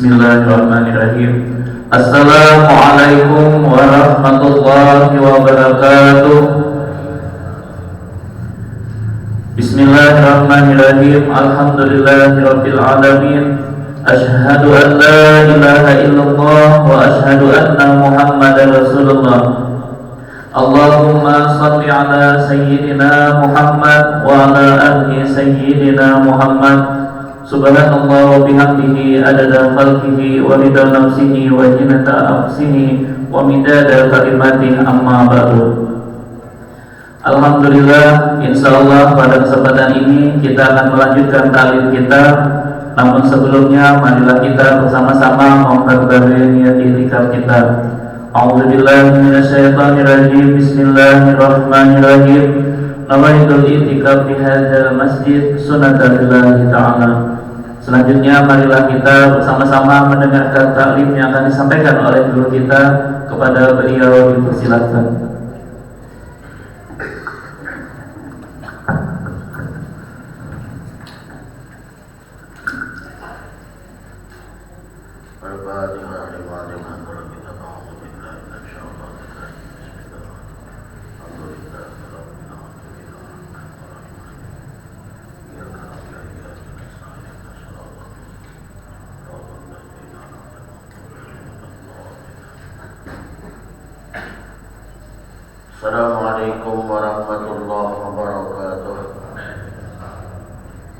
Bismillahirrahmanirrahim. Assalamualaikum warahmatullahi wabarakatuh. Bismillahirrahmanirrahim. Alhamdulillahirabbil alamin. Asyhadu an la ilaha illallah wa asyhadu anna Muhammadar Rasulullah. Allahumma shalli ala sayyidina Muhammad wa ala ali sayyidina Muhammad. Subhanallah wa bihamdihi adada khalqihi wa ridha nafsihi wa zinata arshihi wa midada kalimatihi, amma ba'du. Alhamdulillah, insyaallah pada kesempatan ini kita akan melanjutkan ta'lim kita. Namun sebelumnya marilah kita bersama-sama memperbarui niat i'tikaf kita. A'udzubillahi minasyaitonir rajim. Bismillahirrahmanirrahim. Nawaitul i'tikaf fi hadzal masjid sunnatullahi ta'ala. Selanjutnya marilah kita bersama-sama mendengarkan taklim yang akan disampaikan oleh guru kita. Kepada beliau dipersilakan. Assalamualaikum warahmatullahi wabarakatuh.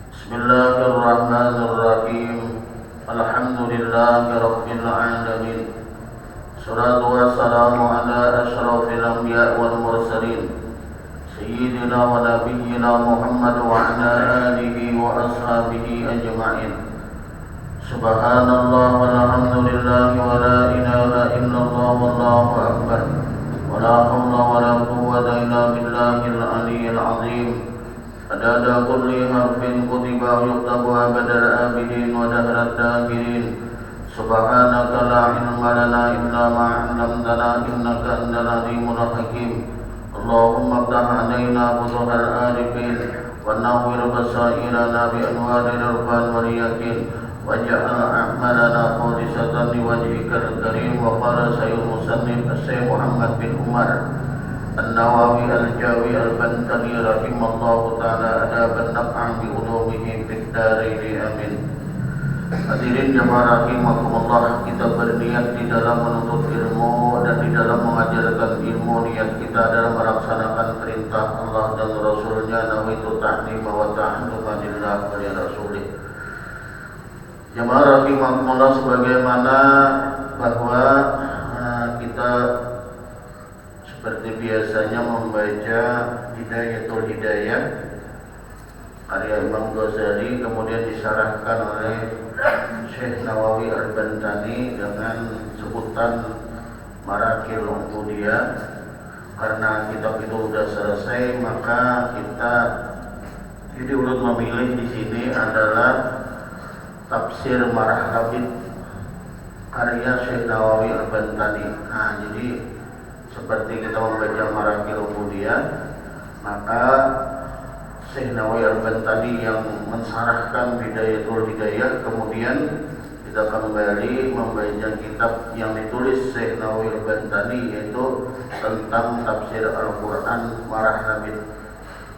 Bismillahirrahmanirrahim. Alhamdulillahirabbil alamin. Salatu wassalamu ala asyrafil anbiya wal mursalin sayyidina wa nabiyyina Muhammad wa ala alihi wa ashabihi ajma'in. Subhanallah walhamdulillah wa la ilaha illallah wallahu akbar. ولا حول ولا قوة إلا بالله العلي العظيم. عدد كل حرف كتب يكتب أبد الآبدين ودهر الداهرين. سبحانك لا علم لنا إلا ما علمتنا إنك أنت العليم الحكيم. اللهم افتح علينا فتوح العارفين ونور بصائرنا بأنوار العرفان واليقين واجعل أعمالنا خالصة لوجهك الكريم. وقال سيد المصنف الشيخ محمد بن عمر النووي الجاوي البنتني رحمه الله تعالى أدابا نفعا بعلومه في الدارين آمين. Hadirin jamaah rahimakumullah, kita berniat di dalam menuntut ilmu dan di dalam mengajarkan ilmu. Niat kita adalah melaksanakan perintah Allah dan Rasulnya. Nawaitu ta'zima wa ta'alluma lillah wa li rasulih. Jamaah rahimakumullah, sebagaimana bahwa kita seperti biasanya membaca Hidayatul Hidayah karya Imam Ghazali, kemudian disyarahkan oleh Syekh Nawawi Al-Bantani dengan sebutan Marakil Ubudiyah. Karena kitab itu sudah selesai, maka kita jadi urut memilih di sini adalah Tafsir Marah Labid karya Syekh Nawawi Al-Bantani. Nah, jadi seperti kita membaca Marakil Ubudiyah, maka Syekh Nawawi Al-Bantani yang mensarahkan Hidayatul Hidayah, kemudian kita kembali membaca kitab yang ditulis Syekh Nawawi Al-Bantani, yaitu tentang tafsir Al-Quran Marah Labid.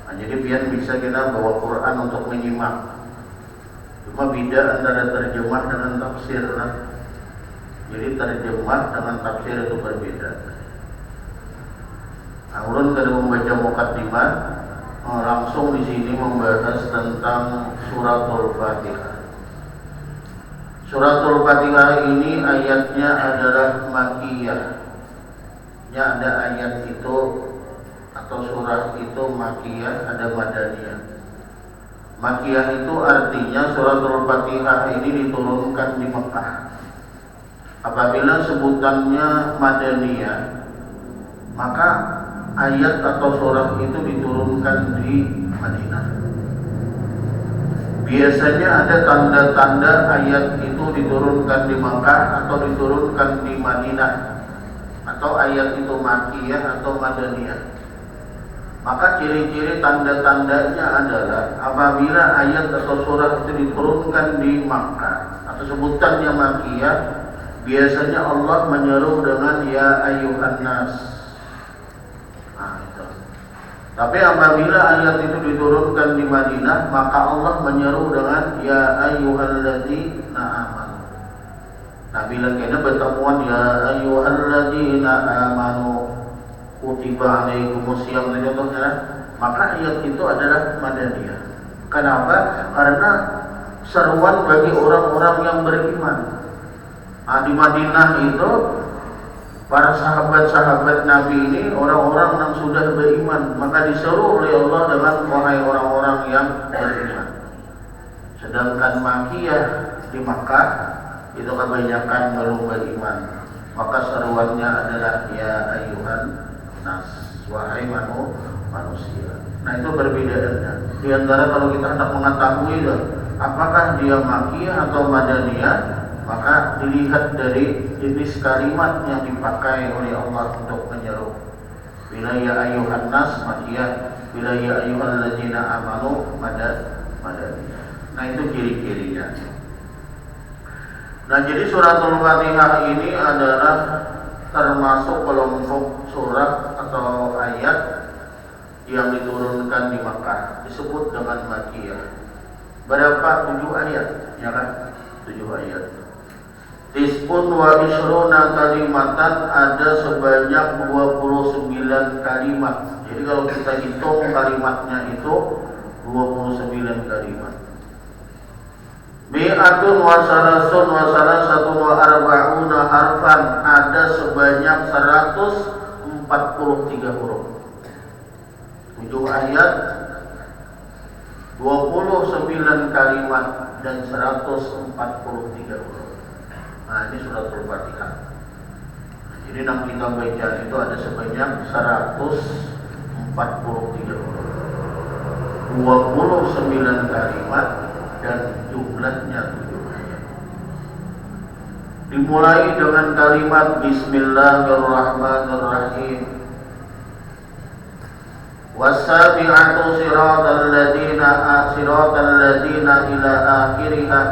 Nah, jadi biar bisa kita bawa Quran untuk menyimak. Cuma beda antara terjemah dengan tafsir. Jadi terjemah dengan tafsir itu berbeda. Nah, ulun kalau membaca Muqaddimah langsung di sini membahas tentang Suratul Fatihah. Suratul Fatihah ini ayatnya adalah Makkiyah. Ya, ada ayat itu atau surah itu Makkiyah, ada Madaniyah. Makkiyah itu artinya Suratul Fatihah ini diturunkan di Mekah. Apabila sebutannya Madaniyah, maka ayat atau surah itu diturunkan di Madinah. Biasanya ada tanda-tanda ayat itu diturunkan di Mekah atau diturunkan di Madinah, atau ayat itu Makkiyah atau Madaniyah. Maka ciri-ciri tanda-tandanya adalah apabila ayat atau surah itu diturunkan di Makkah sebutannya makiyah, biasanya Allah menyeru dengan ya ayyuhan nas. Nah, itu. Tapi apabila ayat itu diturunkan di Madinah, maka Allah menyeru dengan ya ayyuhalladzina amanu. Nah, bila kena pertemuan ya ayyuhalladzina amanu kutiba alaikumusiyam contohnya, maka ayat itu adalah Madaniyah. Kenapa? Karena seruan bagi orang-orang yang beriman. Nah, di Madinah itu para sahabat-sahabat Nabi ini orang-orang yang sudah beriman, maka diseru oleh Allah dengan wahai orang-orang yang beriman. Sedangkan Makkiyah di Makkah itu kebanyakan belum beriman, maka seruannya adalah ya ayyuhan nas, wahai manusia. Nah, itu perbedaannya. Di antara kalau kita hendak mengetahui apakah dia Makkiyah atau Madaniyah, maka dilihat dari jenis kalimat yang dipakai oleh Allah untuk menyeru. Bila ya ayyuhan nas Makkiyah, bila ya ayyuhalladzina amanu Madaniyah. Nah, itu ciri-cirinya. Nah, jadi suratul Fatihah ini adalah termasuk kelompok surat atau ayat yang diturunkan di Makkah, disebut dengan Makkiyah. Berapa? 7 ayat, ya kan? 7 ayat. Tis'un wa ishruna kalimatan, ada sebanyak 29 kalimat. Jadi kalau kita hitung kalimatnya itu 29 kalimat. Mi'atun wa salasun wa salasatun wa arba'una harfan, ada sebanyak 143 huruf. 7 ayat, 29 kalimat dan 143 huruf. Nah, ini suratul Fatihah. Jadi yang kita baca itu ada sebanyak 143 huruf, 29 kalimat dan jumlahnya 7 ayat. Dimulai dengan kalimat Bismillahirrahmanirrahim. Wasabi'atu siratal ladina ila akhiriha.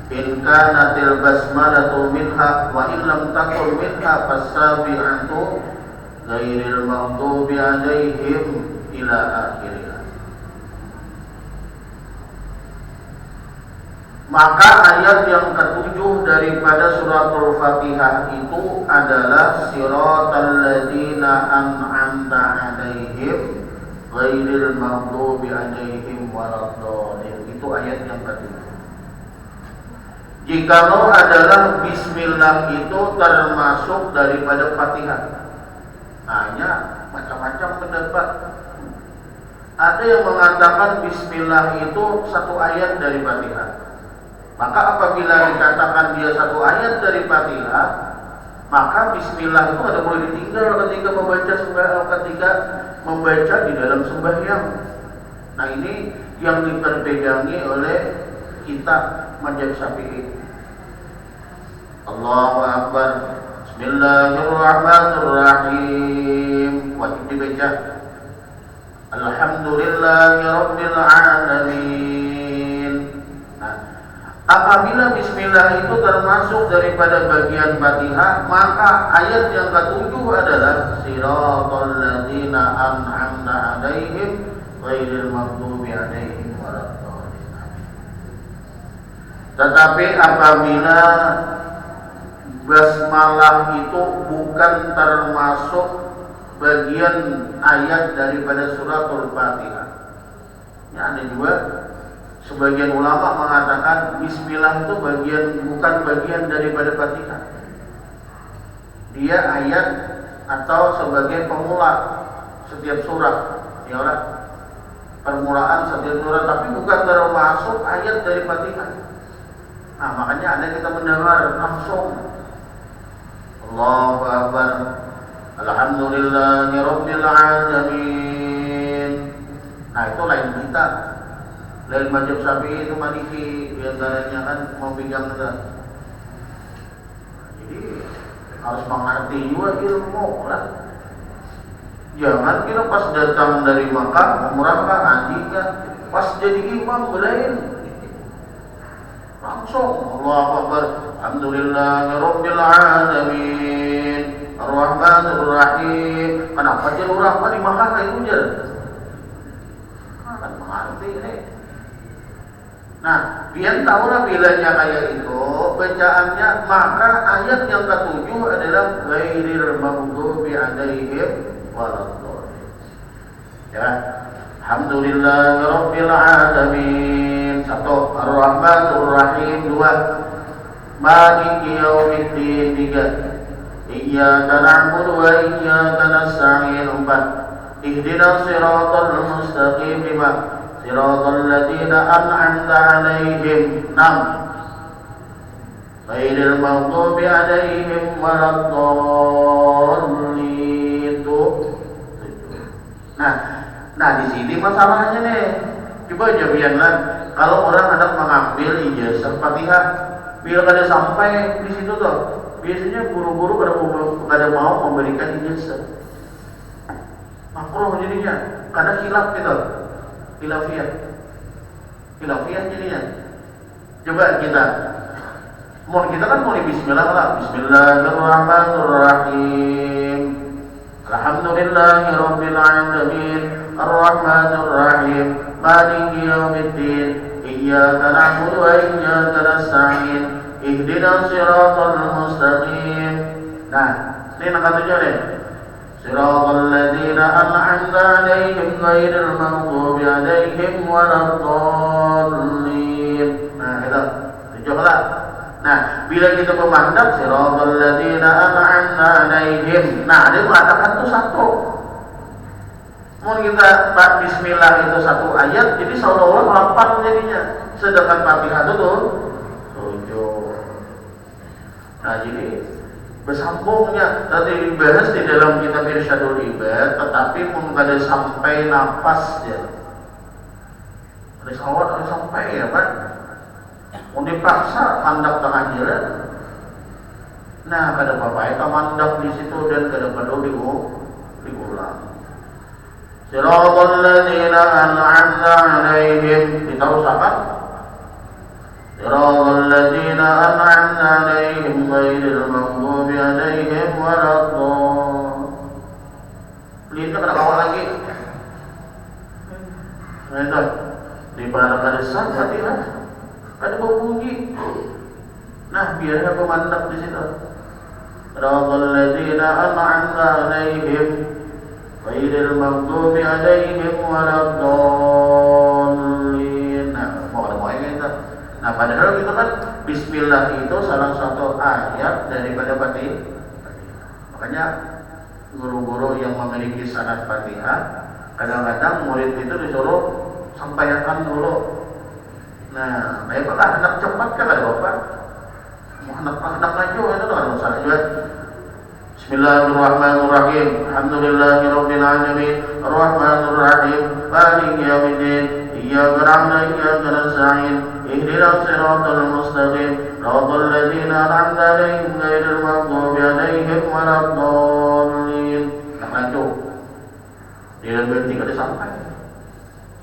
In kanatil basmalatu minha wa in lam takun minha fasabi'atu ghairil maghdubi 'alaihim ila akhiriha. Maka ayat yang ketujuh daripada suratul Fatihah itu adalah siratal ladzina an'amta 'alaihim ghairil maghdubi 'alaihim waladdallin. Itu ayat yang ketujuh. Jikalau adalah bismillah itu termasuk daripada Fatihah. Hanya macam-macam pendapat. Ada yang mengatakan bismillah itu satu ayat dari Fatihah. Maka apabila dikatakan dia satu ayat dari Fatihah, maka bismillah itu ada boleh ditinggal ketika membaca di dalam sembahyang. Nah, ini yang diperpegangi oleh kitab Mazhab Syafi'i. Allahu Akbar. Bismillahirrahmanirrahim. Wajib dibaca. Alhamdulillahirabbil alamin. Nah, apabila bismillah itu termasuk daripada bagian Fatihah, maka ayat yang ketujuh adalah siratal ladzina an'amta 'alaihim ghairil maghdubi 'alaihim waladdallin. Tetapi apabila basmalah itu bukan termasuk bagian ayat daripada suratul Fatihah, ya, ada juga sebagian ulama mengatakan bismillah itu bukan bagian daripada Fatihah. Dia ayat atau sebagai pemula setiap surat, ya Allah, permulaan setiap surat, tapi bukan termasuk ayat dari Fatihah. Nah, makanya ada kita mendengar langsung Allahu Akbar, Alhamdulillahirabbil alamin. Nah, itu lain kita. Lain Mazhab Syafi'i itu Maliki, biasanya kan mau pegang kita. Jadi harus mengerti juga ilmu lah. Jangan kira pas datang dari Makkah umrah kah, haji kah, pas jadi imam belain. langsung Allahu Akbar. Alhamdulillahirabbil alamin. Ar-Rahmanir Rahim. Kenapa jalur apa di Makkah kayak itu jar? Kan mengerti ini. Nah, dia tahu lah bilanya kayak itu, bacaannya maka ayat yang ketujuh adalah ghairil maghdubi alaihim waladdallin. Ya. Alhamdulillahirabbil alamin. Satu, Ar-Rahmanir Rahim. Dua, Maliki yaumiddin. Tiga, Iyyaka na'budu wa iyyaka nasta'in. Empat, Ihdinas siratal mustaqim. Lima, Siratal ladzina an'amta 'alaihim. Enam, Ghairil maghdubi 'alaihim waladdallin. Nah di sini masalahnya nih. Coba aja biarlah kalau orang hendak mengambil ijazah Fatihah, bila kada sampai di situ tuh, biasanya guru-guru kada mau memberikan ijazah. Makruh jadinya, karena khilaf gitu, khilafiyah jadinya. Coba kita kan mulai Bismillah lah. Bismillahirrahmanirrahim. Alhamdulillahirabbil alamin. Ar-Rahmanir Rahim. Maliki yaumiddin. Iyyaka na'budu wa iyyaka nasta'in. Ihdinas siratal mustaqim. Nah, ini nak tujuh deh. Siratal ladzina an'amta 'alaihim ghairil maghdubi 'alaihim waladdallin. Nah, itu. Tujuh lah. Nah, bila kita memandang siratal ladzina an'amta 'alaihim. Nah, dia mengatakan itu satu. Mau kita bismillah itu satu ayat, jadi seolah-olah 8 jadinya. Sedangkan Fatihah itu tuh 7. Nah, jadi bersambungnya tadi dibahas di dalam kitab Irsyadul Ibad, tetapi pun kada sampai nafas ya. Ada sawat sampai ya kan? Mau dipaksa mandak tengah jalan. Nah, kada apa-apa itu mandak di situ dan kada perlu diulang. Siratal ladzina an'amta 'alaihim. Diterusakan. Siratal ladzina an'amta 'alaihim ghairil maghdubi 'alaihim waladdallin. Lihat kada kawal lagi. Nah itu di para kadasan Fatihah ada bunyi. Nah, biarnya pemandak di situ. Siratal ladzina an'amta 'alaihim ghairil maghdubi 'alaihim waladdallin. Nah, mau itu. Nah, padahal itu kan bismillah itu salah satu ayat daripada Fatihah. Makanya guru-guru yang memiliki sanad Fatihah kadang-kadang murid itu disuruh sampaikan dulu. Nah, baiklah hendak cepat kan ada Bapak. Mau hendak laju itu kan masalah juga. Bismillahirrahmanirrahim. Alhamdulillahirabbil alamin. Ar-Rahmanir Rahim. Maliki yaumiddin. Iyyaka na'budu wa iyyaka nasta'in. Ihdinas siratal mustaqim. Siratal ladzina an'amta 'alaihim ghairil maghdubi 'alaihim waladdallin. Lanjut. Dia berarti kada sampai.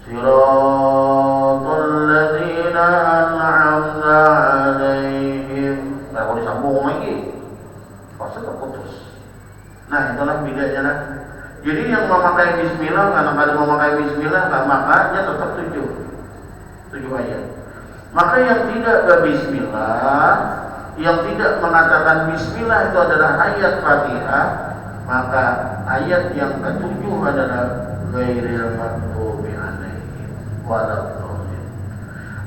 Siratal ladzina an'amta 'alaihim. Nah, kalau disambung lagi pasti terputus. Nah, itulah bedanya lah. Jadi yang memakai bismillah, karena kada memakai bismillah, makanya tetap 7 ayat. Maka yang tidak berbismillah, yang tidak mengatakan bismillah itu adalah ayat Fatihah, maka ayat yang ke-7 adalah ghairil maghdubi 'alaihim waladdallin.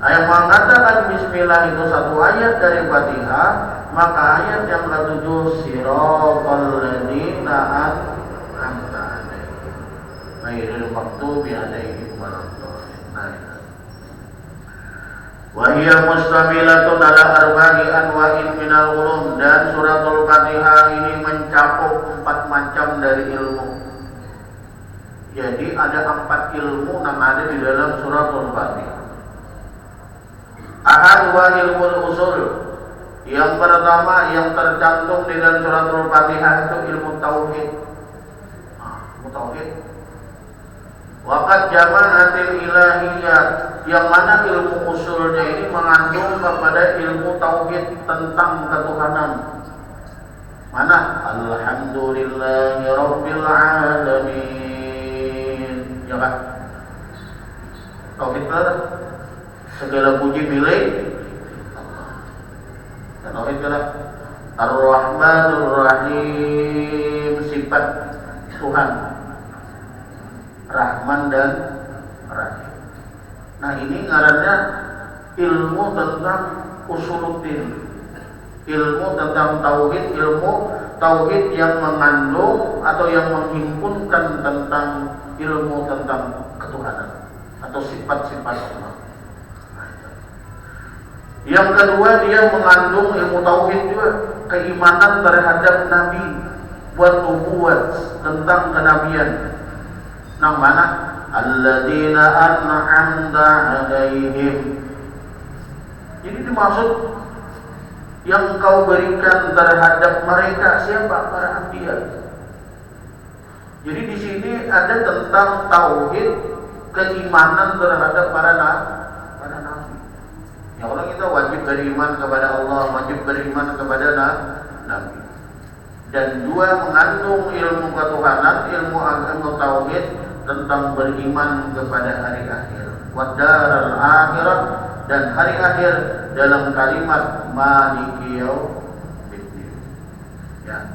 Ayat mengatakan bismillah itu satu ayat dari Fatihah, maka ayat yang ke-7 siratal ladzina an'amta 'alaihim ghairil maghdubi 'alaihim waladdallin. Nah, wa hiya mustamilatun ala arba'i anwa'in minal ulum. Dan suratul Fatihah ini mencakup 4 macam dari ilmu. Jadi ada 4 ilmu yang ada di dalam suratul Fatihah. Ahad wa ilmu usul. Yang pertama yang tercantum di dalam suratul Fatihah itu ilmu tauhid. Ilmu tauhid. Waqad jama'atil ilahiyat yang mana ilmu usulnya ini mengandung kepada ilmu tauhid tentang ketuhanan. Mana? Alhamdulillahi Rabbil Alamin. Ya kan? Tauhid mana? Segala puji milik Allah. Dan tauhid mana? Ar-Rahmanur Rahim, sifat Tuhan Rahman dan Rahim. Nah ini ngarannya ilmu tentang usuluddin, ilmu tentang tauhid, ilmu tauhid yang mengandung atau yang menghimpunkan tentang ilmu tentang ketuhanan atau sifat-sifat Allah. Yang kedua, dia mengandung ilmu tauhid juga, keimanan terhadap nabi, buat nubuat tentang kenabian. Nah mana? Alladzina an'amta 'alaihim. Jadi dimaksud yang kau berikan terhadap mereka siapa? Para anbiya. Jadi di sini ada tentang tauhid, keimanan terhadap para nabi. Ya kalau kita wajib beriman kepada Allah, wajib beriman kepada nabi. Dan dua mengandung ilmu ketuhanan, ilmu tauhid tentang beriman kepada hari akhir, wadaral akhirat, dan hari akhir dalam kalimat maliki yaumiddin. Ya,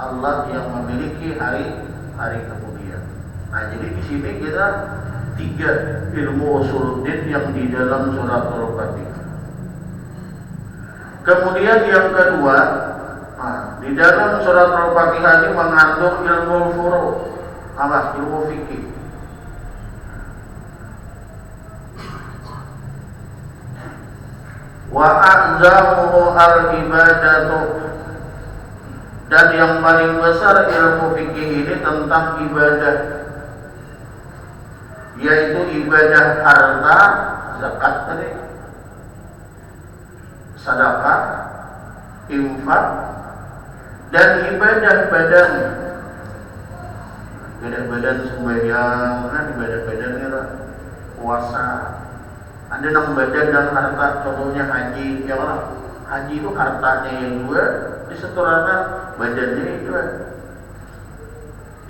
Allah yang memiliki hari kemudian. Nah, jadi di sini kita tiga ilmu usuluddin yang di dalam surat Al-Fatihah. Kemudian yang kedua, di dalam surat Al-Fatihah ini mengandung ilmu furu', apa? Ilmu fikih. Wa a'zamuhu al-ibadatu, dan yang paling besar ilmu fikih ini tentang ibadah, yaitu ibadah harta, zakat tadi, sedekah, infak, dan ibadah badan. Ibadah badan sembahyang, kan ibadah badan itu puasa. Ada yang badan dan harta, contohnya haji. Ya Allah, haji itu hartanya yang dua, disetorkan badannya yang dua.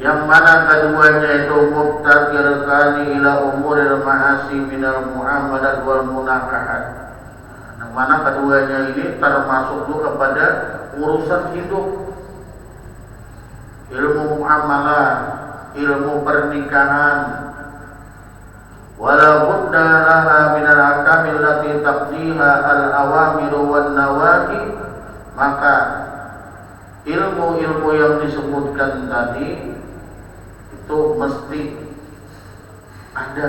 Yang mana keduanya itu mubtakirkani ila umuril ma'asi minal mu'amalat wal munakahat. Yang mana keduanya ini termasuk juga kepada urusan hidup, ilmu muamalah, ilmu pernikahan. Wala budda laha minal ahkamil lati taqdiha al-awamiru wan nawahi. Maka ilmu-ilmu yang disebutkan tadi itu mesti ada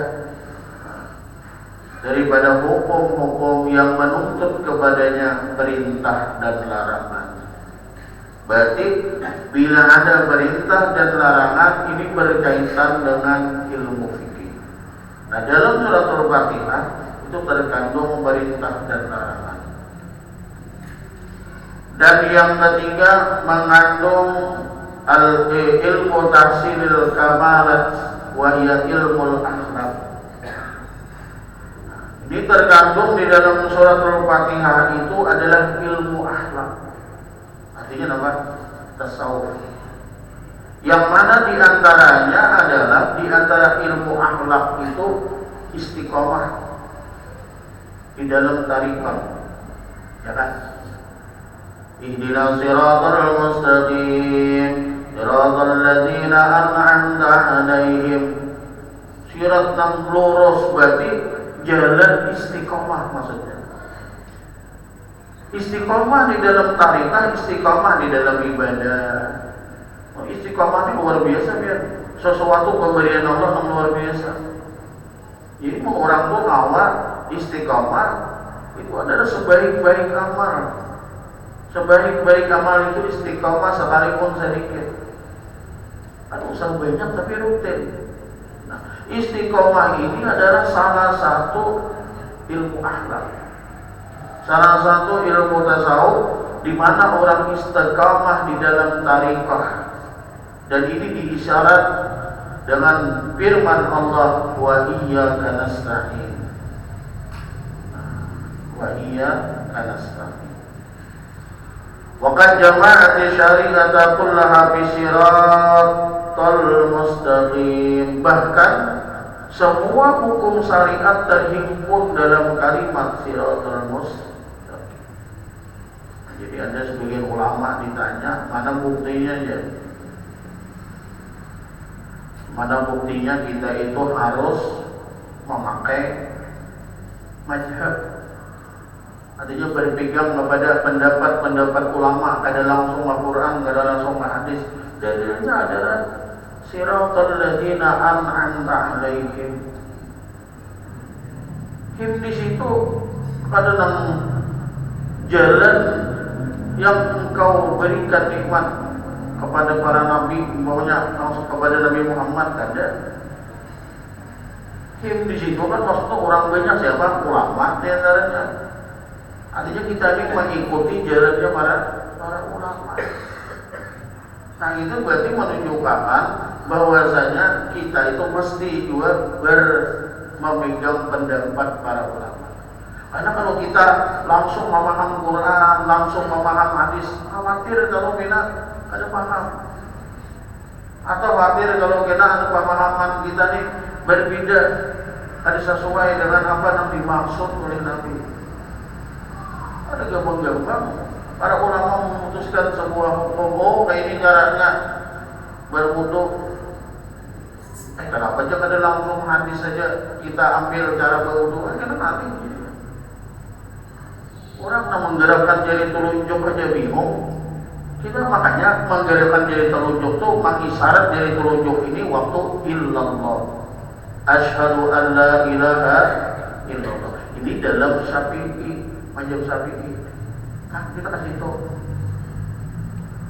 daripada hukum-hukum yang menuntut kepadanya perintah dan larangan. Berarti bila ada perintah dan larangan, ini berkaitan dengan ilmu fikih. Nah, dalam surat Al-Fatihah itu terkandung perintah dan larangan. Dan yang ketiga mengandung ilmu tahsilil kamalat wa hiya ilmul akhlaq. Ini terkandung di dalam surat Al-Fatihah itu adalah ilmu akhlak. Artinya apa? Tasawuf. Yang mana diantaranya adalah di antara ilmu akhlak itu istiqomah di dalam tariqah, ya kan? Ihdinas siratal mustaqim, siratal ladzina an'amta 'alaihim. Sirat yang lurus berarti jalan istiqomah maksudnya. Istiqomah di dalam tariqah, istiqomah di dalam ibadah. Istiqomah ini luar biasa, biar sesuatu pemberian Allah yang luar biasa. Jadi orang tuh awal istiqomah itu adalah sebaik-baik amal. Sebaik-baik amal itu istiqomah sekalipun sedikit. Ada usaha banyak tapi rutin. Nah, istiqomah ini adalah salah satu ilmu akhlak, salah satu ilmu tasawuf, di mana orang istiqomah di dalam tariqah. Dan ini diisyarat dengan firman Allah, wa iyyaka nasta'in. wa iyyaka nasta'in. Wa qad jama'ati syari'ata kullaha bi siratal mustaqim. Bahkan semua hukum syariat terhimpun dalam kalimat siratal mustaqim. Jadi ada sebagian ulama ditanya, mana buktinya ya? Mana buktinya kita itu harus memakai mazhab? Artinya berpegang kepada pendapat-pendapat ulama, kada langsung Al-Quran, kada langsung hadis. Dalilnya adalah siratal ladzina an'amta 'alaihim. Di situ ada jalan yang engkau berikan nikmat kepada para nabi, umpamanya langsung kepada Nabi Muhammad ada. Di situ kan maksudnya orang banyak siapa? Ulama di antaranya. Artinya kita ini mengikuti jalannya para ulama. Nah itu berarti menunjukkan bahwasanya kita itu mesti juga memegang pendapat para ulama. Karena kalau kita langsung memaham Quran, langsung memaham hadis, khawatir kalau kita ada paham, atau khawatir kalau kita ada pemahaman kita nih berbeda, ada sesuai dengan apa yang dimaksud oleh Nabi. Ada gampang-gampang para ulama memutuskan sebuah hukum, oh kayak ini caranya berwudu. Kenapa aja kada langsung hadis saja kita ambil cara berwudu? Karena nanti orang yang menggerakkan jari telunjuk aja bingung. Kita makanya menggerakkan jari telunjuk tuh mengisyarat jari telunjuk ini waktu illallah. Asyhadu an la ilaha illallah. Ini dalam Syafi'i, mazhab Syafi'i. Kan kita kasih tahu.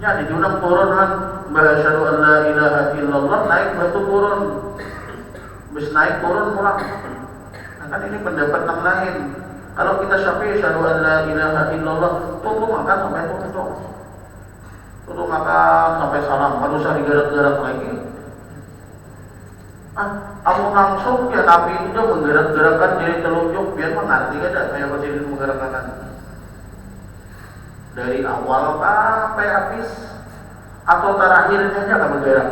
Ya di dalam turunan asyhadu an la ilaha illallah naik batu turun. Bis naik turun pulang. Nah, kan ini pendapat yang lain. Kalau kita Syafi'i asyhadu an la ilaha illallah, tunggu makan sampai tutup. Tutup makan sampai salam, harus usah digerak-gerak lagi. Aku langsung ya Nabi itu udah menggerak-gerakkan jari telunjuk biar mengerti kan kayak presiden menggerakkan dari awal sampai habis atau terakhirnya aja kan bergerak.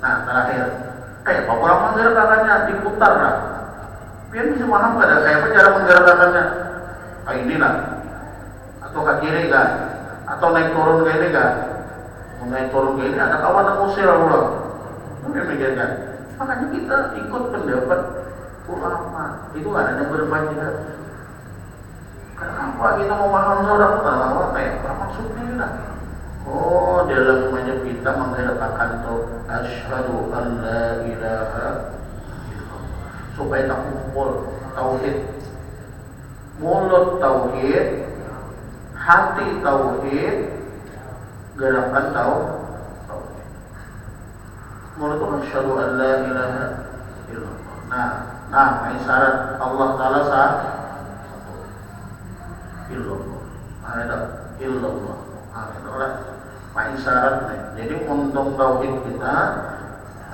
Nah terakhir kayak apa orang menggerakkannya diputar lah. Biar bisa paham kan kayak apa cara menggerakkannya. Kayak inilah atau ke kiri kan atau naik turun kayak ini kan. Naik turun kayak ini ada kawan yang musir ulang. Mungkin mikirkan. Makanya kita ikut pendapat ulama. Itu adanya berbeda. Kenapa kita mau paham seorang ulama kayak apa maksudnya ini lah? Oh dalam mazhab kita menggerakkan tuh asyhadu an la ilaha supaya tak kumpul tauhid, mulut tauhid, hati tauhid, gerakan tauhid. Mulut itu asyhadu an la ilaha illallah. Nah, isyarat Allah Taala sah illallah. Ada illallah. Ada isyarat. Jadi untung tauhid kita,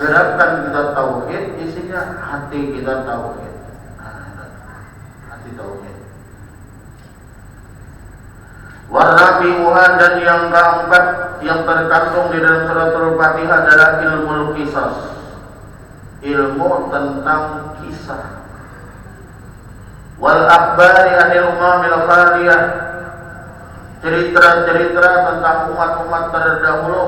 gerakan kita tauhid, isinya hati kita tauhid. Hati tauhid. Warabi'uha dan yang keempat yang terkandung di dalam suratul Fatihah adalah ilmu qisas. Ilmu tentang kisah. Wal akhbari anil umamil khaliyah. Cerita-cerita tentang umat-umat terdahulu.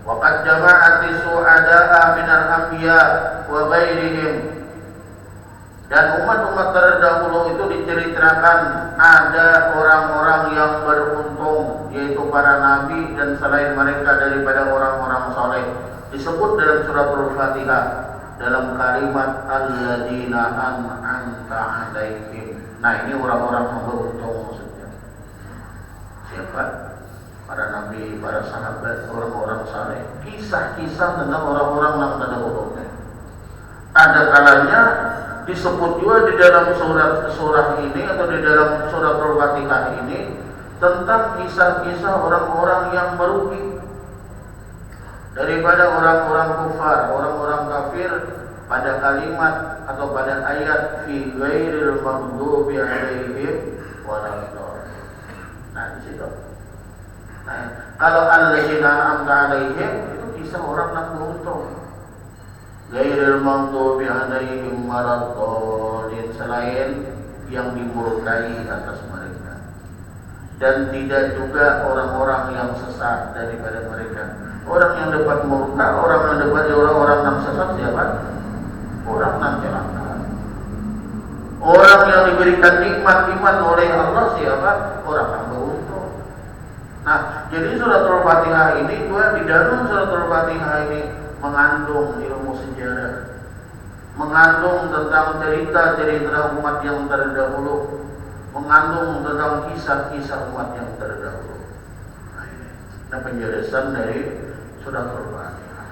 Wa qad jama'ati su'ada'a minal anbiya wa ghairihim. Dan umat-umat terdahulu itu diceritakan ada orang-orang yang beruntung, yaitu para nabi dan selain mereka daripada orang-orang saleh. Disebut dalam suratul Fatihah dalam kalimat alladzina an'amta 'alaihim. Nah, ini orang-orang yang beruntung maksudnya. Siapa? Para nabi, para sahabat, orang-orang saleh. Kisah-kisah tentang orang-orang yang terdahulu. Ada kalanya disebut juga di dalam surah ini atau di dalam surah Al-Fatihah ini tentang kisah-kisah orang-orang yang merugi daripada orang-orang kufar, orang-orang kafir pada kalimat atau pada ayat fi ghairil maghdubi alaihim waladdallin. Nah, di situ. Nah, kalau alladzina an'amta alaihim itu kisah orang yang beruntung. Ghairil maghdubi alaihim waladdallin, selain yang dimurkai atas mereka, dan tidak juga orang-orang yang sesat daripada mereka. Orang yang dapat murka, orang yang dapat orang-orang yang sesat siapa? Orang yang celaka. Orang yang diberikan nikmat iman oleh Allah siapa? Orang yang beruntung. Nah, jadi suratul Fatihah ini di dalam suratul Fatihah ini mengandung ilmu sejarah, mengandung tentang cerita-cerita umat yang terdahulu, mengandung tentang kisah-kisah umat yang terdahulu. Nah, ini penjelasan dari suratul Fatihah.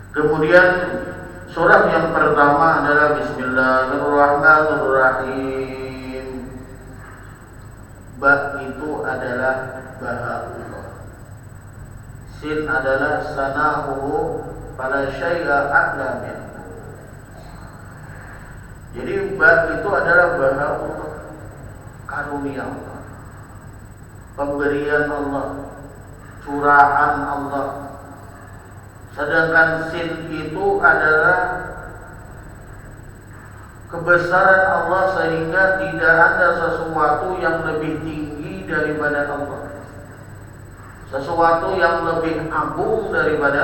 Kemudian surah yang pertama adalah Bismillahirrahmanirrahim. Ba itu adalah bahaullah. Sin adalah sanahu pada syai'a a'la minhu. Jadi ba itu adalah bahaullah, karunia Allah, pemberian Allah, curahan Allah. Sedangkan sin itu adalah kebesaran Allah, sehingga tidak ada sesuatu yang lebih tinggi daripada Allah, sesuatu yang lebih agung daripada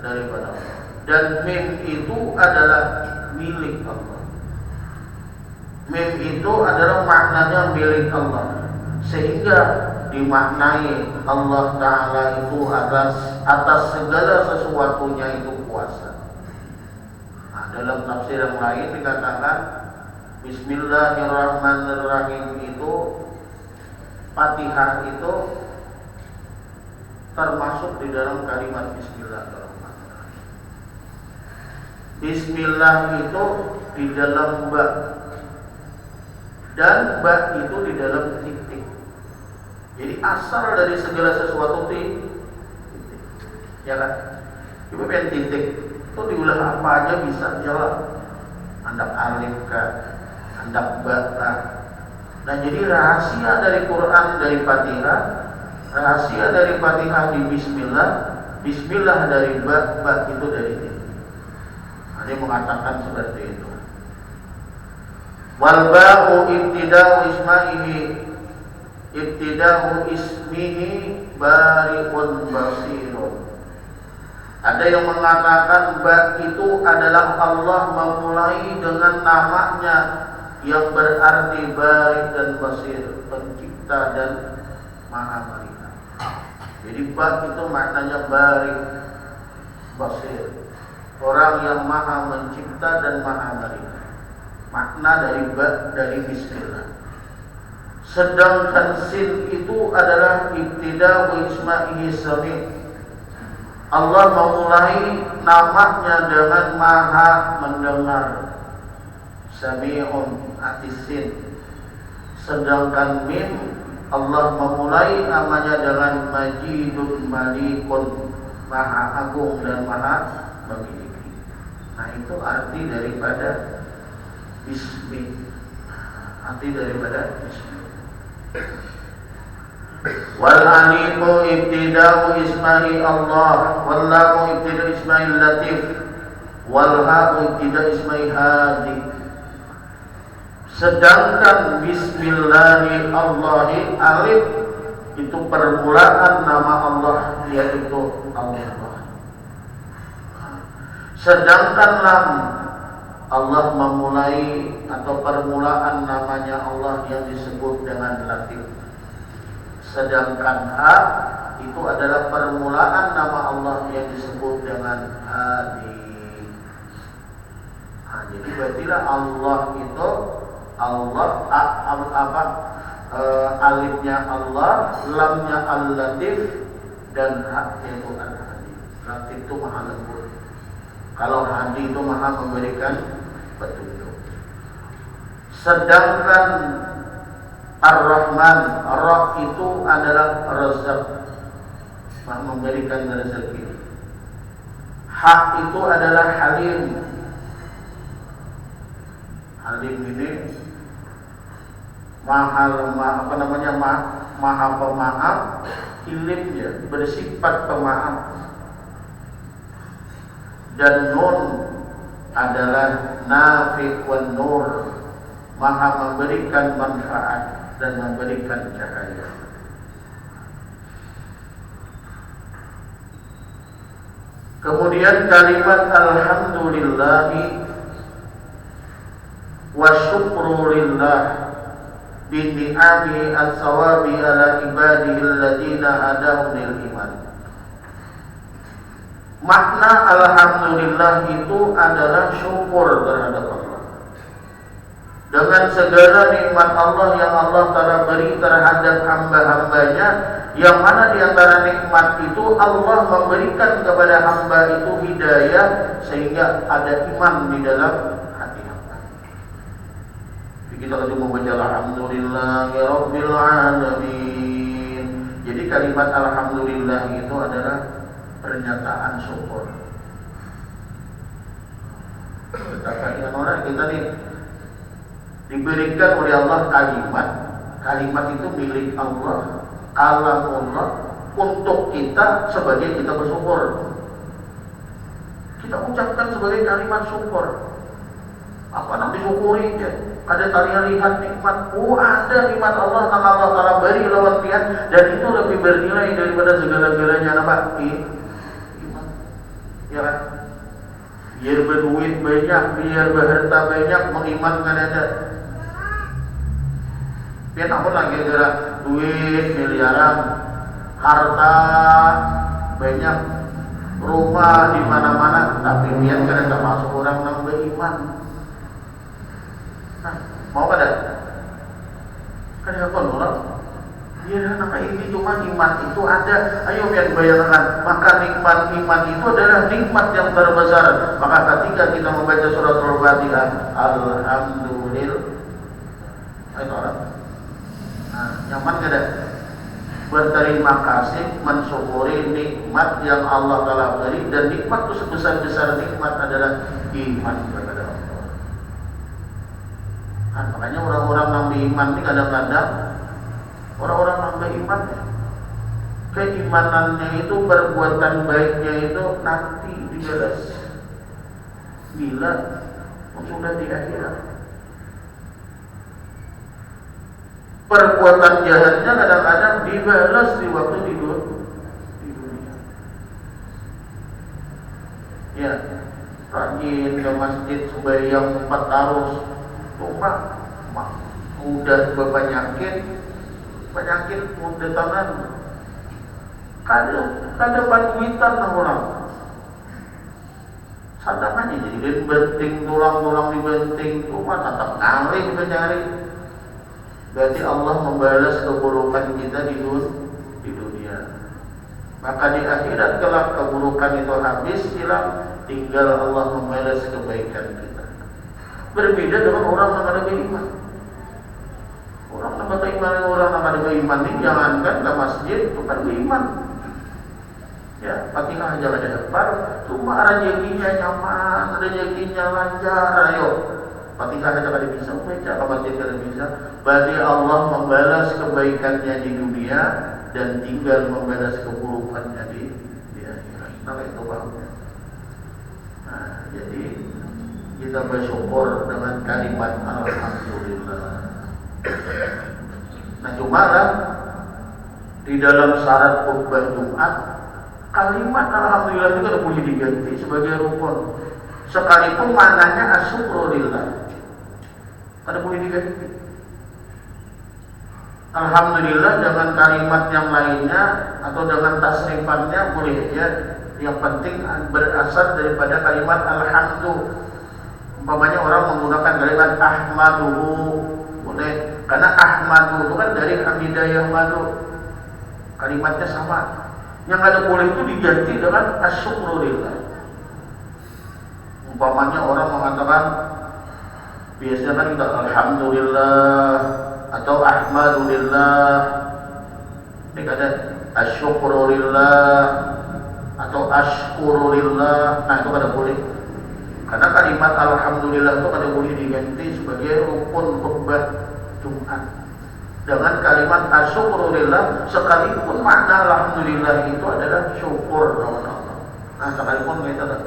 Allah. Dan mim itu adalah milik Allah. Mim itu adalah maknanya milik Allah, sehingga dimaknai Allah Ta'ala itu atas segala sesuatunya itu kuasa. Nah, dalam tafsir yang lain dikatakan Bismillahirrahmanirrahim itu, Fatihah itu termasuk di dalam kalimat Bismillahirrahmanirrahim. Bismillah itu di dalam ba, dan ba itu di dalam titik. Jadi asal dari segala sesuatu titik, ya kan? Ibu pengen titik itu diulah apa aja bisa jalan. Andak alif kah, andak ba kah. Nah, jadi rahasia dari Quran, dari Fatihah, rahasia dari Fatihah di Bismillah, Bismillah dari ba, ba itu dari titik. Ada yang mengatakan seperti itu. Wal ba'u ibtida'u ismihi bari'un basirun. Ada yang mengatakan ba itu adalah Allah memulai dengan namanya yang berarti bari dan basir, pencipta dan maha melihat. Jadi ba itu maknanya bari, basir, orang yang maha mencipta dan maha melihat. Makna dari ba, dari Bismillah. Sedangkan sin itu adalah ibtida'u isma'ihi sami'. Allah memulai namanya dengan maha mendengar, sami'un, arti sin. Sedangkan mim, Allah memulai namanya dengan majidun, malikun, maha agung dan maha memiliki. Nah, itu arti daripada Bismi, arti daripada Bismi. Wal alifu ibtida'u isma'i Allah, wal lamu ibtida'u isma'i latif, wal ha'u ibtida'u isma'i hadi. Sedangkan Bismillahi Allahi, alif itu permulaan nama Allah, yaitu Allah. Sedangkan lam, Allah memulai atau permulaan namanya Allah yang disebut dengan latif. Sedangkan ha itu adalah permulaan nama Allah yang disebut dengan hadi. Nah, jadi berarti Allah itu alifnya Allah, lamnya al-latif, dan ha itu al-hadi. Latif itu maha lembut. Kalau hadi itu maha memberikan petunjuk. Sedangkan Ar-Rahman, Ar-Rah itu adalah Razzaq, memberikan rezeki. Hak itu adalah halim. Halim ini maha pemaaf, hilimnya bersifat pemaaf. Dan nun adalah nafi' wan nur, maha memberikan manfaat dan memberikan cahaya. Kemudian kalimat alhamdulillahi wa syukrulillah bini'ami as-sawabi ala ibadihi alladhina hadahumul iman. Makna alhamdulillah itu adalah syukur terhadap Allah dengan segala nikmat Allah yang Allah Ta'ala beri terhadap hamba-hambanya, yang mana di antara nikmat itu Allah memberikan kepada hamba itu hidayah sehingga ada iman di dalam hati hamba. Kita harus membaca alhamdulillahi rabbil alamin. Jadi kalimat alhamdulillah itu adalah pernyataan syukur. Katakan orang kita nih diberikan oleh Allah kalimat itu milik Allah, kalamullah untuk kita sebagai kita bersyukur. Kita ucapkan sebagai kalimat syukur. Apa nak disyukuri ya? Ada talian lihat nikmat. Oh, ada nikmat Allah yang Allah Ta'ala beri lawan dia, dan itu lebih bernilai daripada segala-galanya apa? Iman. Ya kan? Biar berduit banyak, biar berharta banyak, mengimankan ada. Dia namun lagi gara duit miliaran, harta banyak, rumah di mana-mana, tapi dia kadang tak masuk orang yang beriman. Nah, mau pada? Kadang apa orang? Ya, nama ini cuma iman itu ada. Ayo biar bayangkan, maka nikmat iman itu adalah nikmat yang terbesar. Maka ketika kita membaca surat Al-Fatihah, alhamdulillah, itu orang. Nah, nyaman gak ada? Berterima kasih, mensyukuri nikmat yang Allah Ta'ala beri, dan nikmat itu sebesar-besar nikmat adalah iman kepada Allah. Nah, makanya orang-orang yang beriman ini kadang-kadang orang-orang yang beriman keimanannya itu, perbuatan baiknya itu nanti dibalas bila sudah di akhirat. Perbuatan jahatnya kadang-kadang dibalas di waktu di dunia. Ya, rajin ke masjid sembahyang 4 tarus, cuma udah berpenyakit udah tangan. Kada panduitan orang. Sadangannya jadi benting, tulang-tulang dibenting, cuma tetap ngalih mencari. Berarti Allah membalas keburukan kita di dunia. Maka di akhirat kelak keburukan itu habis hilang, tinggal Allah membalas kebaikan kita. Berbeda dengan orang yang ada beriman. Orang yang beriman, orang yang ada beriman ini jangankan ke masjid, bukan beriman. Ya, Fatihah aja ada hafal, cuma rezekinya nyaman, rezekinya lancar, ayo. Fatihah aja kada bisa baca, ke masjid kada bisa. Berarti Allah membalas kebaikannya di dunia dan tinggal membalas keburukannya di akhirat. Nah, itu pahamnya. Nah, jadi kita bersyukur dengan kalimat alhamdulillah. Nah, cuma lah di dalam syarat khutbah Jumat, kalimat alhamdulillah itu tidak boleh diganti sebagai rukun. Sekalipun maknanya asyukrulillah, kada boleh diganti. Alhamdulillah dengan kalimat yang lainnya atau dengan tasrifannya boleh ya. Yang penting berasal daripada kalimat alhamdu. Umpamanya orang menggunakan kalimat ahmaduhu, boleh, karena ahmadu itu kan dari hamidah yahmadu, kalimatnya sama. Yang ada boleh itu diganti dengan asyukrulillah. Umpamanya orang mengatakan, biasanya kan kita alhamdulillah atau ahmadulillah, ini ada asyukrulillah. atau ashkurulillah. Nah itu kada boleh, karena kalimat alhamdulillah itu kada boleh diganti sebagai rukun khutbah Jumat dengan kalimat asyukurulillah, sekalipun makna alhamdulillah itu adalah syukur kepada Allah. Nah sekalipun kita tak.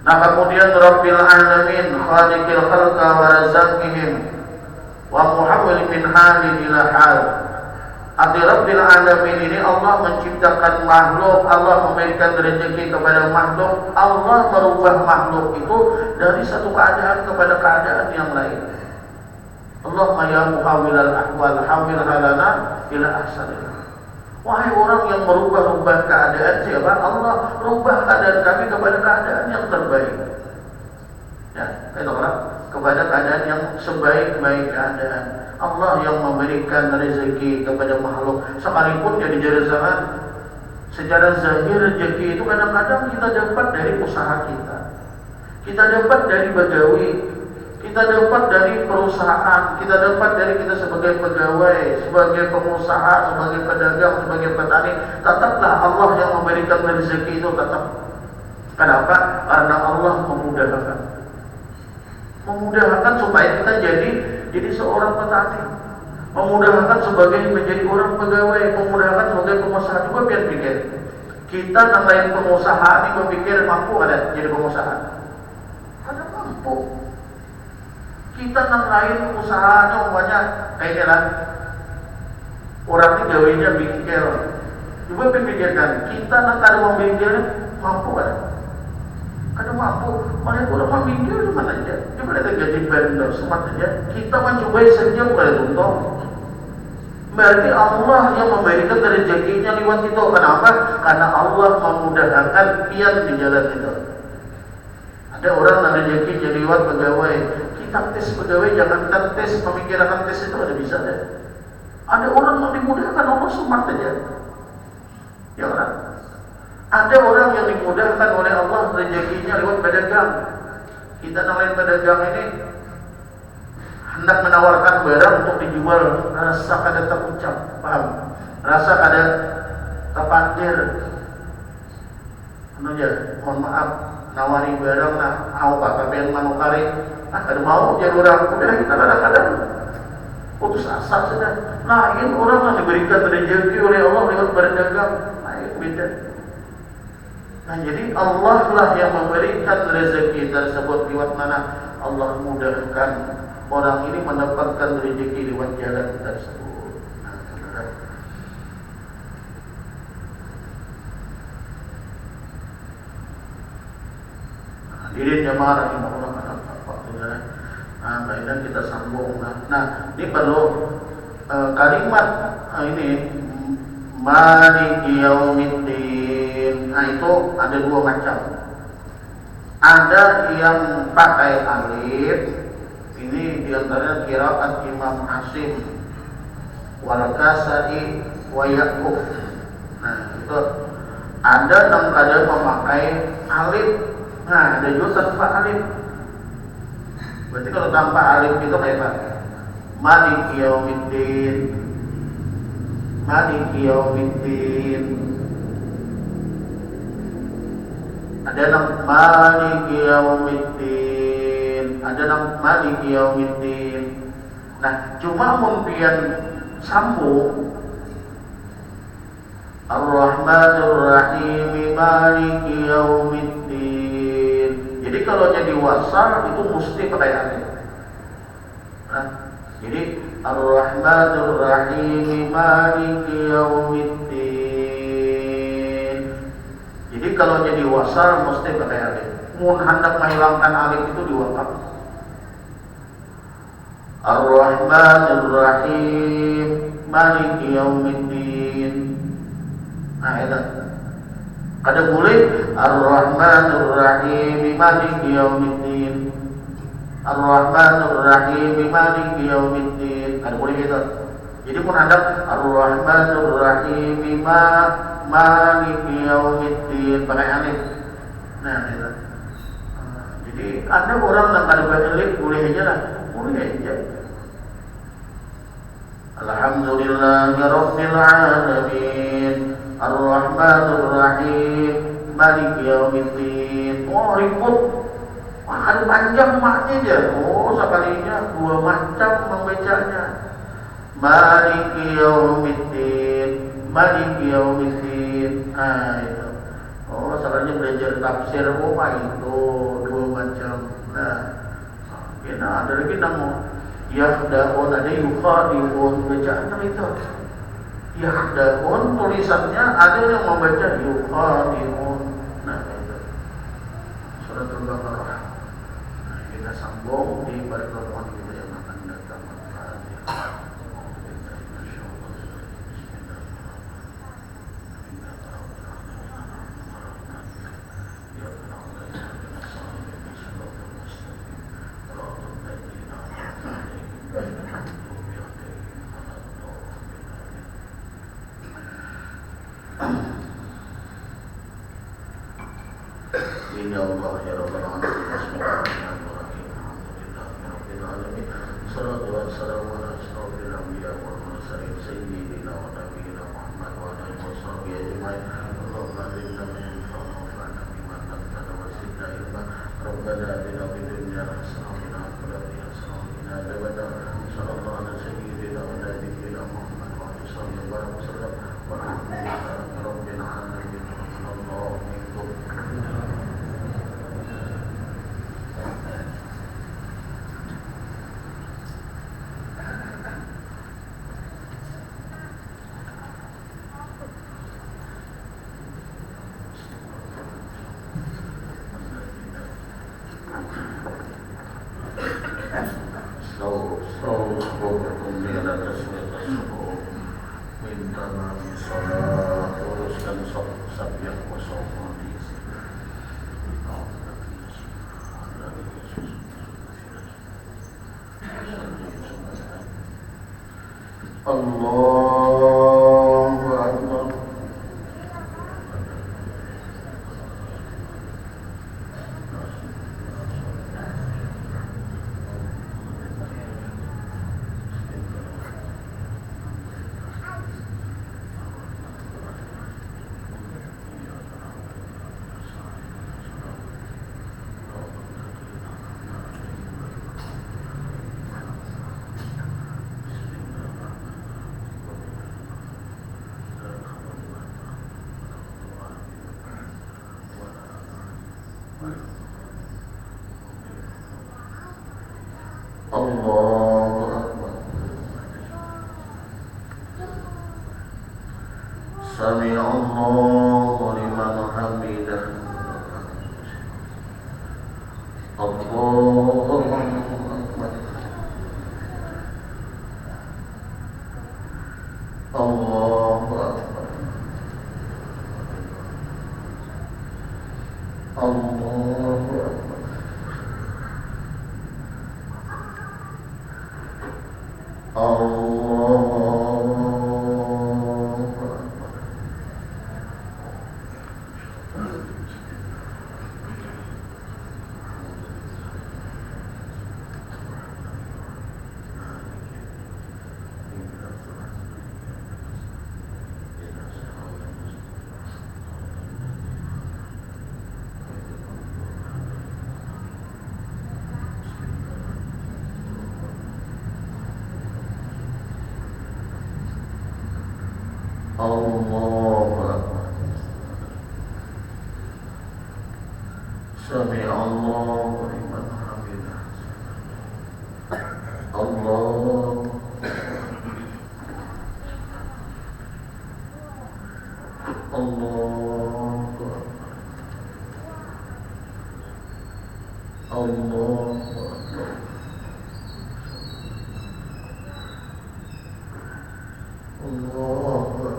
Nah kemudian Rabbil alamin khaliqil khalqa wa razaqihim wa muhawwil min halin ila hal. Arti Rabbil alamin ini Allah menciptakan makhluk, Allah memberikan rezeki kepada makhluk, Allah merubah makhluk itu dari satu keadaan kepada keadaan yang lain. Allahumma ya muhawwilal ahwal hawwil halana ila ahsanil. Wahai orang yang merubah-rubah keadaan, siapa? Allah, rubah keadaan kami kepada keadaan yang terbaik. Ya, itu orang kepada keadaan yang sebaik-baik keadaan. Allah yang memberikan rezeki kepada makhluk, sekalipun jadi jarasangan. Secara zahir rezeki itu kadang-kadang kita dapat dari usaha kita, kita dapat dari bagawi, kita dapat dari perusahaan, kita dapat dari kita sebagai pegawai, sebagai pengusaha, sebagai pedagang, sebagai petani. Tetaplah Allah yang memberikan rezeki itu tetap. Kenapa? Karena Allah memudahkan supaya kita jadi seorang petani, memudahkan sebagai menjadi orang pegawai, memudahkan sebagai pengusaha. Coba biar pikir, kita namanya pengusaha ini berpikir mampu ada jadi pengusaha? Ada mampu. Kita nang lain usahanya umpamanya kayaknya lah orang ini gawinya bingkel. Coba pikirkan, kita nang kada mau bingkel mampu kan? Kada mampu. Malah orang mau bingkel mana aja? Coba lihat gaji bandar semata aja. Kita mencoba saja kada tuntung. Berarti Allah yang memberikan rezekinya lewat itu. Kenapa? Karena Allah memudahkan pian di jalan itu. Ada orang yang rezeki jadi lewat pegawai. Kita tes pegawai, jangankan tes, memikirkan tes itu ada bisa deh. Ada orang yang dimudahkan Allah smart aja, ya kan? Ada orang yang dimudahkan oleh Allah rezekinya lewat pedagang. Kita nelayan pedagang ini hendak menawarkan barang untuk dijual, rasa kada terucap, paham? Rasa kada terpanggil. Mohon maaf, nawari barang nah, apa tapi manukari. Kada mau jadi orang, udah kita kadang-kadang putus asa sudah. Lain orang yang diberikan rezeki oleh Allah lewat berdagang, lain beda. Nah jadi Allah lah yang memberikan rezeki tersebut lewat mana? Allah mudahkan orang ini mendapatkan rezeki lewat jalan tersebut. Hadirin jamaah rahimahullah. Nah, dan kita sambung. Nah, ini perlu kalimat ini Maliki Yaumiddin. Nah, itu ada dua macam. Ada yang pakai alif. Ini diantaranya qiraat Imam Asim, wal Kasai wa Yaqub. Nah, itu ada yang kadang memakai alif. Nah, ada juga tanpa alif. Berarti kalau tanpa alif itu kayak apa? Maliki Yaumiddin, Maliki Yaumiddin. Ada nama Maliki Yaumiddin, ada nama Maliki Yaumiddin. Nah, cuma mumpian sambung Ar-Rahmanir Rahim Maliki Yaumiddin. Jadi kalau jadi wasal itu mesti pakai alif. Nah, jadi Ar-Rahmanir Rahim Maliki Yaumiddin. Jadi kalau jadi wasal mesti pakai alif. Mun hendak menghilangkan alif itu diwakaf. Ar-Rahmanir Rahim Maliki Yaumiddin. Nah, itu. Kada boleh Ar-Rahmanir Rahim Maliki Yaumiddin. Ar-Rahmanir Rahim Maliki Yaumiddin. Kada boleh gitu. Jadi pun ada Ar-Rahmanir Rahim Maliki Yaumiddin pakai alif. Nah, itu. Jadi ada orang yang kada pakai alif boleh aja lah, boleh aja. Alhamdulillahirabbil alamin. Ar-Rahman Rahmanur Rahim, Maliki Yaumiddin. Oh, ribut. Wah, kan panjang maknya dia. Oh, sekalinya dua macam membacanya. Maliki Yaumiddin, Maliki Yaumiddin. Nah, itu. Oh, sekalinya belajar tafsir. Oh, itu dua macam. Nah, ada lagi nama Yahda'un, ada Yukhadi'un, bacaannya itu. Yahda'un, tulisannya ada yang membaca Yukhadi'un. Nah, itu Surat Al-Baqarah. Nah, kita sambung di pertemuan kita yang akan datang. Ya Allah ya Rabbal alamin. Bismillahirrahmanirrahim. Alhamdulillahirabbil alamin. Shallallahu wassalamu ala asyrofil anbiya wal mursalin sayyidina wa nabiyina Muhammad wa ala alihi washabbihi ajmain. Allahumma alimna ma yanfa'una wanfa'na bima 'allamtana wa zidna ilma. Rabbana atina fid dunya hasanah wa fil akhirati hasanah wa qina adzabannar. Sallallahu ala sayyidina wa nabiyina Muhammad wa ala alihi wasallam. Walhamdulillahi rabbil alamin. Allahu akbar. Allahu Akbar. Allahu Akbar. Sami Allahu liman hamidah. Allahu Akbar. Allahu Akbar. Allahu Akbar. Allahu Akbar. Sami Allahu liman hamidah. Allahu Allahu Akbar. Allahu Akbar. Allahu Akbar.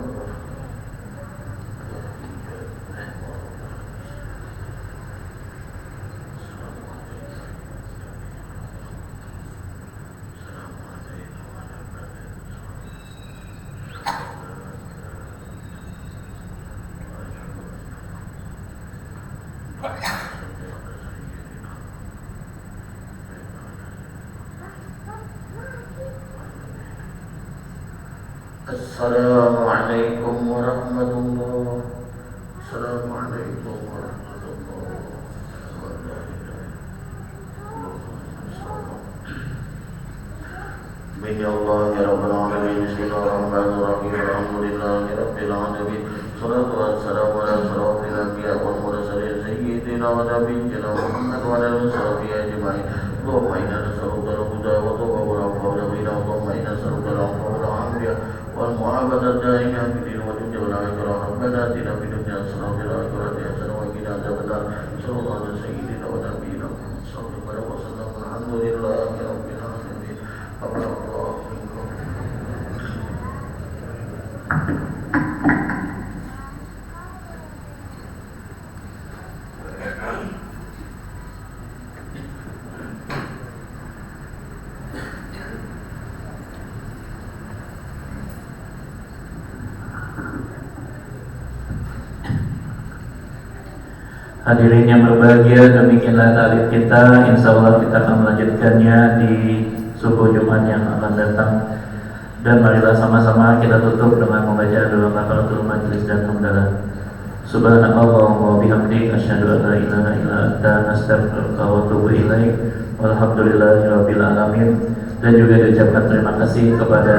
Assalamualaikum warahmatullahi wabarakatuh. Bismillahirrahmanirrahim. Bismillahirrahmanirrahim. Alhamdulillahi rabbil alamin. Salatu wassalamu ala asyrafil anbiya wal mursalin sayyidina wa nabiyyina Muhammad wa ala alihi ajma'in. Allahumma inna nas'aluka al-huda wa tawba wa al-'afwa wa al-ghina. Allahumma inna nas'aluka al-'afwa wal 'afiyah wal mu'afadah daimah fid din wal dunya wal akhirah. Rabbana atina fid dunya hasanah wa fil akhirati hasanah wa qina adzabannar. Sallallahu ala sayyidina wa nabiyyina Muhammad sallallahu alaihi wasallam. Alhamdulillahi rabbil alamin. Allahu Hadirin yang berbahagia, demikianlah ta'lim kita. Insya Allah kita akan melanjutkannya di subuh Jumat yang akan datang. Dan marilah sama-sama kita tutup dengan membaca doa kafaratul majlis dan hamdalah. Subhanallahumma wa bihamdik, asyhadu an la ilaha illa anta, nastaghfiruka wa atubu ilaik. Walhamdulillahirabbil alamin. Dan juga diucapkan terima kasih kepada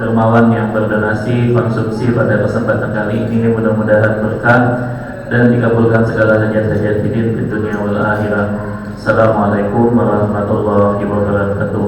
dermawan yang berdonasi konsumsi pada kesempatan kali ini. Mudah-mudahan berkah dan dikabulkan segala hajat-hajat hidup di dunia wal akhirah. Assalamualaikum warahmatullahi wabarakatuh.